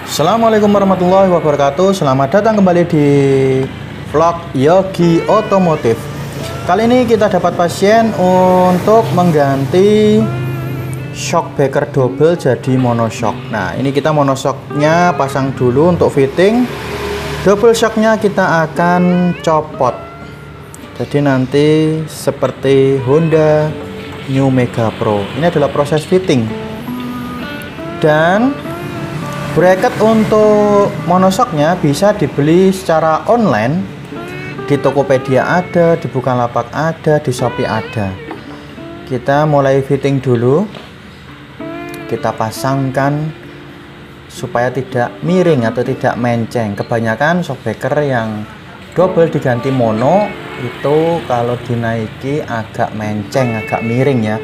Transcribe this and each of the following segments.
Assalamualaikum warahmatullahi wabarakatuh. Selamat datang kembali di vlog Yogi Otomotif. Kali ini kita dapat pasien untuk mengganti shock breaker double jadi monoshock. Nah, ini kita monoshocknya pasang dulu untuk fitting. Double shocknya kita akan copot. Jadi nanti seperti Honda New Mega Pro. Ini adalah proses fitting. Dan bracket untuk monoshocknya bisa dibeli secara online. Di Tokopedia ada, di Bukalapak ada, di Shopee ada. Kita mulai fitting dulu. Kita pasangkan supaya tidak miring atau tidak menceng. Kebanyakan shockbreaker yang double diganti mono itu kalau dinaiki agak menceng, agak miring ya.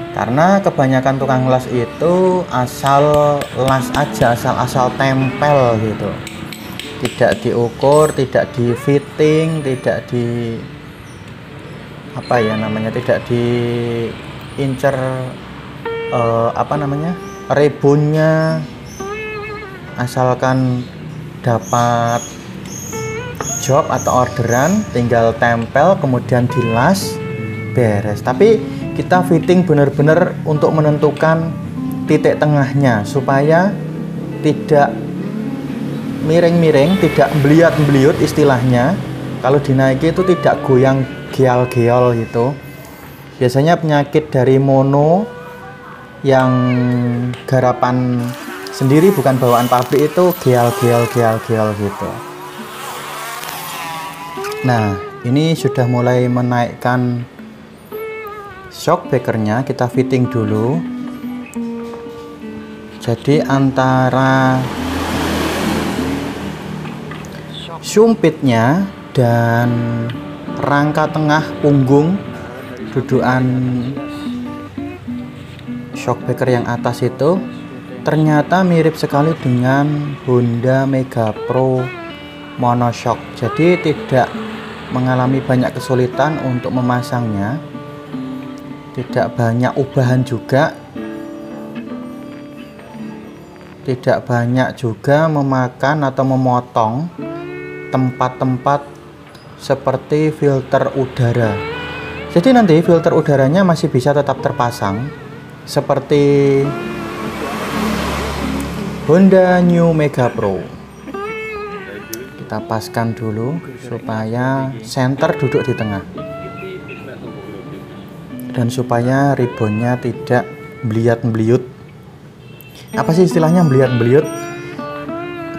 Karena kebanyakan tukang las itu asal las aja, asal tempel gitu. Tidak diukur, tidak di fitting, tidak di apa ya namanya, tidak diincer ribunnya, asalkan dapat job atau orderan tinggal tempel kemudian dilas beres. Tapi kita fitting benar-benar untuk menentukan titik tengahnya supaya tidak miring-miring, tidak beliat-beliut istilahnya. Kalau dinaiki itu tidak goyang geol-geol gitu. Biasanya penyakit dari mono yang garapan sendiri bukan bawaan pabrik itu geol-geol gitu. Nah, ini sudah mulai menaikkan shock breakernya. Kita fitting dulu. Jadi antara sumpitnya dan rangka tengah punggung dudukan shock breaker yang atas itu ternyata mirip sekali dengan Honda Mega Pro monoshock. Jadi tidak mengalami banyak kesulitan untuk memasangnya. Tidak banyak ubahan juga, tidak banyak juga memakan atau memotong tempat-tempat seperti filter udara. Jadi nanti filter udaranya masih bisa tetap terpasang seperti Honda New Mega Pro. Kita paskan dulu supaya center duduk di tengah. Dan supaya ribonnya tidak beliat-beliut. Apa sih istilahnya beliat-beliut?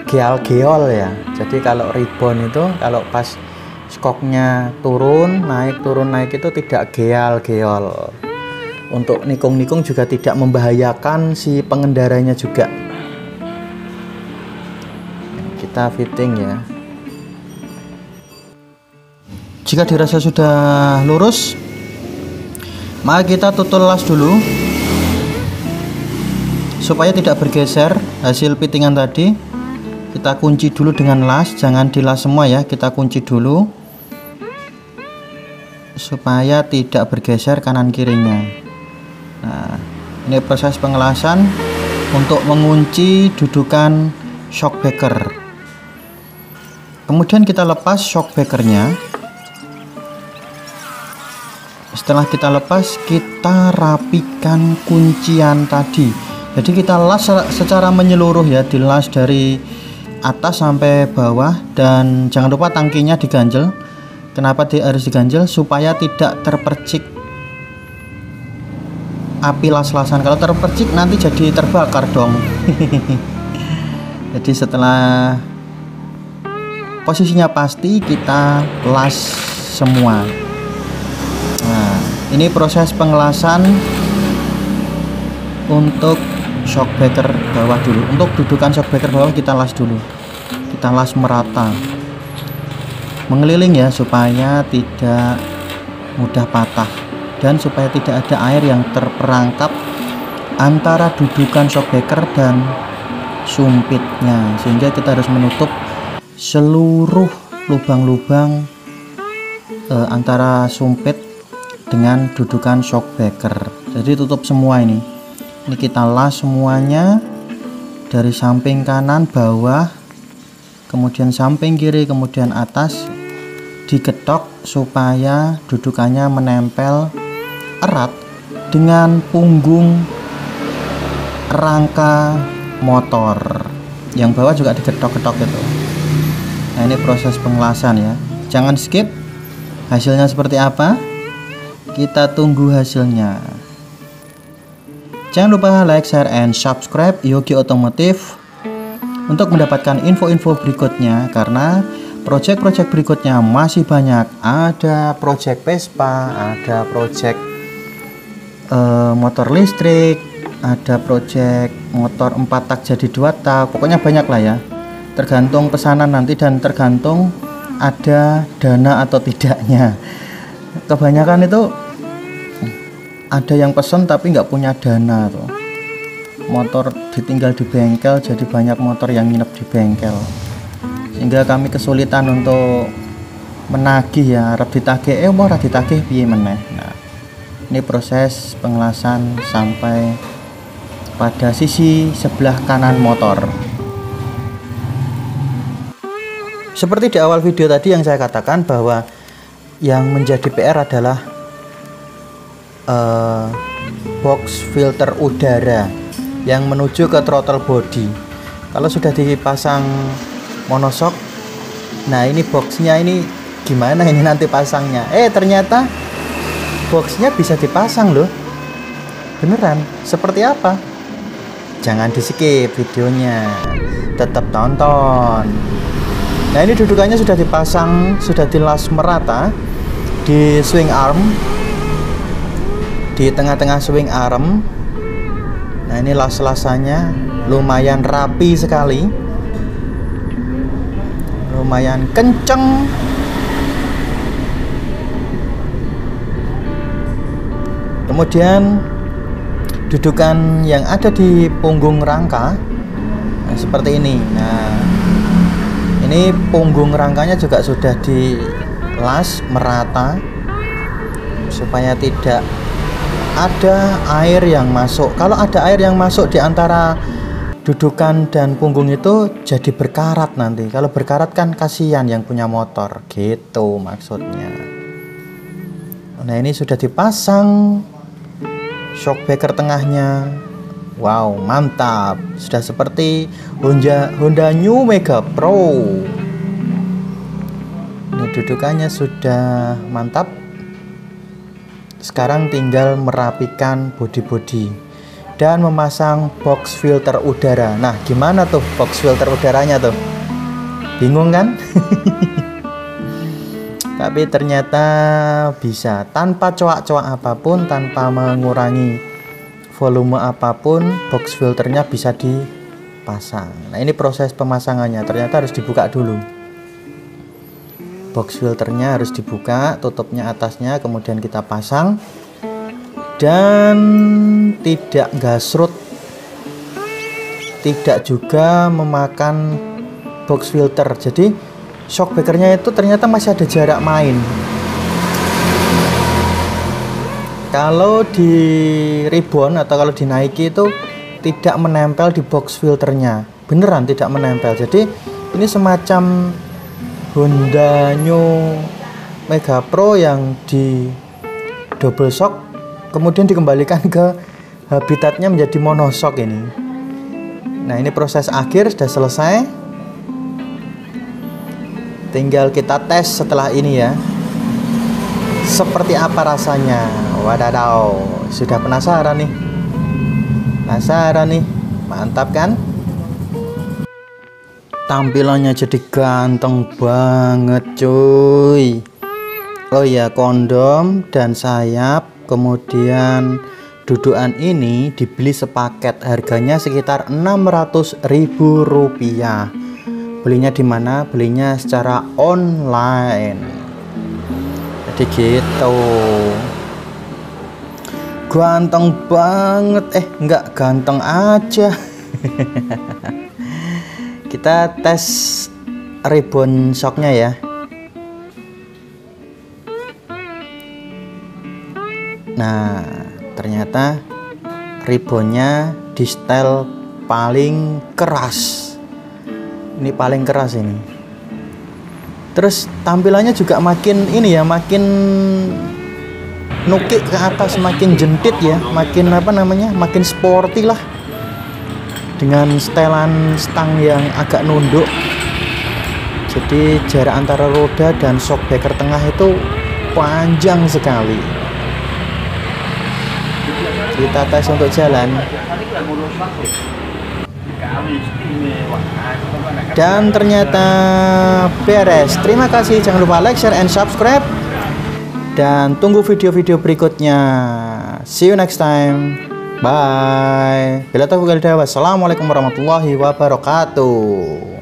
Geol-geol ya. Jadi kalau ribon itu kalau pas skoknya turun naik itu tidak geol-geol. Untuk nikung-nikung juga tidak membahayakan si pengendaranya juga. Kita fitting ya. Jika dirasa sudah lurus, mari kita tutul las dulu supaya tidak bergeser hasil fittingan tadi. Kita kunci dulu dengan las, jangan dilas semua ya, kita kunci dulu supaya tidak bergeser kanan kirinya. Nah, ini proses pengelasan untuk mengunci dudukan shock breaker. Kemudian kita lepas shock breakernya. Setelah kita lepas, kita rapikan kuncian tadi. Jadi kita las secara menyeluruh ya, dilas dari atas sampai bawah. Dan jangan lupa tangkinya diganjel. Kenapa harus diganjel? Supaya tidak terpercik api las-lasan. Kalau terpercik nanti jadi terbakar dong. Jadi setelah posisinya pasti, kita las semua. Nah, ini proses pengelasan untuk shock breaker bawah dulu. Untuk dudukan shock breaker bawah kita las dulu. Kita las merata. Mengeliling ya supaya tidak mudah patah dan supaya tidak ada air yang terperangkap antara dudukan shock breaker dan sumpitnya. Sehingga kita harus menutup seluruh lubang-lubang antara sumpit dengan dudukan shock breaker. Jadi tutup semua ini. Ini kita las semuanya dari samping kanan bawah, kemudian samping kiri, kemudian atas, diketok supaya dudukannya menempel erat dengan punggung rangka motor. Yang bawah juga diketok-ketok itu. Nah, ini proses pengelasan ya, jangan skip. Hasilnya seperti apa? Kita tunggu hasilnya. Jangan lupa like, share, and subscribe Yogi Otomotif untuk mendapatkan info-info berikutnya, karena project-project berikutnya masih banyak. Ada project Vespa, ada project motor listrik, ada project motor 4 tak jadi 2 tak, pokoknya banyak lah ya, tergantung pesanan nanti dan tergantung ada dana atau tidaknya. Kebanyakan itu ada yang pesen tapi nggak punya dana tuh, motor ditinggal di bengkel, jadi banyak motor yang nginep di bengkel, sehingga kami kesulitan untuk menagih ya, harap ditagih mau ditagih piye meneh. Nah, ini proses pengelasan sampai pada sisi sebelah kanan motor. Seperti di awal video tadi yang saya katakan bahwa yang menjadi PR adalah box filter udara yang menuju ke throttle body. Kalau sudah dipasang monoshock, nah ini boxnya ini gimana ini nanti pasangnya? Ternyata boxnya bisa dipasang loh, beneran. Seperti apa? Jangan di skip videonya, tetap tonton. Nah, ini dudukannya sudah dipasang, sudah dilas merata di swing arm, di tengah-tengah swing arm. Nah, ini las-lasannya lumayan rapi sekali, lumayan kenceng. Kemudian dudukan yang ada di punggung rangka, nah, seperti ini. Nah, ini punggung rangkanya juga sudah dilas merata supaya tidak ada air yang masuk. Kalau ada air yang masuk di antara dudukan dan punggung itu jadi berkarat nanti. Kalau berkarat kan kasihan yang punya motor, gitu maksudnya. Nah, ini sudah dipasang shock breaker tengahnya. Wow, mantap. Sudah seperti Honda New Mega Pro. Ini dudukannya sudah mantap. Sekarang tinggal merapikan bodi-bodi dan memasang box filter udara. Nah, gimana tuh box filter udaranya tuh? Bingung kan? Tapi ternyata bisa tanpa coak-coak apapun, tanpa mengurangi volume apapun, box filternya bisa dipasang. Nah, ini proses pemasangannya. Ternyata harus dibuka dulu. Box filternya harus dibuka, tutupnya atasnya, kemudian kita pasang. Dan tidak gasrut, tidak juga memakan box filter. Jadi shock breakernya itu ternyata masih ada jarak main. Kalau di Ribbon atau kalau dinaiki itu tidak menempel di box filternya, beneran tidak menempel. Jadi ini semacam Honda New Mega Pro yang di double shock kemudian dikembalikan ke habitatnya menjadi monoshock ini. Nah, ini proses akhir sudah selesai. Tinggal kita tes setelah ini ya, seperti apa rasanya. Wadaw, sudah penasaran nih. Mantap kan? Tampilannya jadi ganteng banget cuy. Oh iya, kondom dan sayap, kemudian dudukan ini dibeli sepaket, harganya sekitar Rp600.000. Belinya di mana? Belinya secara online. Jadi gitu. Ganteng banget. Enggak ganteng aja. Kita tes ribbon shocknya ya. Nah, ternyata ribbonnya di setel paling keras. Ini paling keras ini. Terus tampilannya juga makin ini ya, makin nukik ke atas, makin jentit ya, makin apa namanya, makin sporty lah, dengan setelan stang yang agak nunduk. Jadi jarak antara roda dan shockbreaker tengah itu panjang sekali. Kita tes untuk jalan. Dan ternyata beres. Terima kasih, jangan lupa like, share, and subscribe. Dan tunggu video-video berikutnya. See you next time. Bye. Bila taufiq wal hidayah. Wassalamualaikum warahmatullahi wabarakatuh.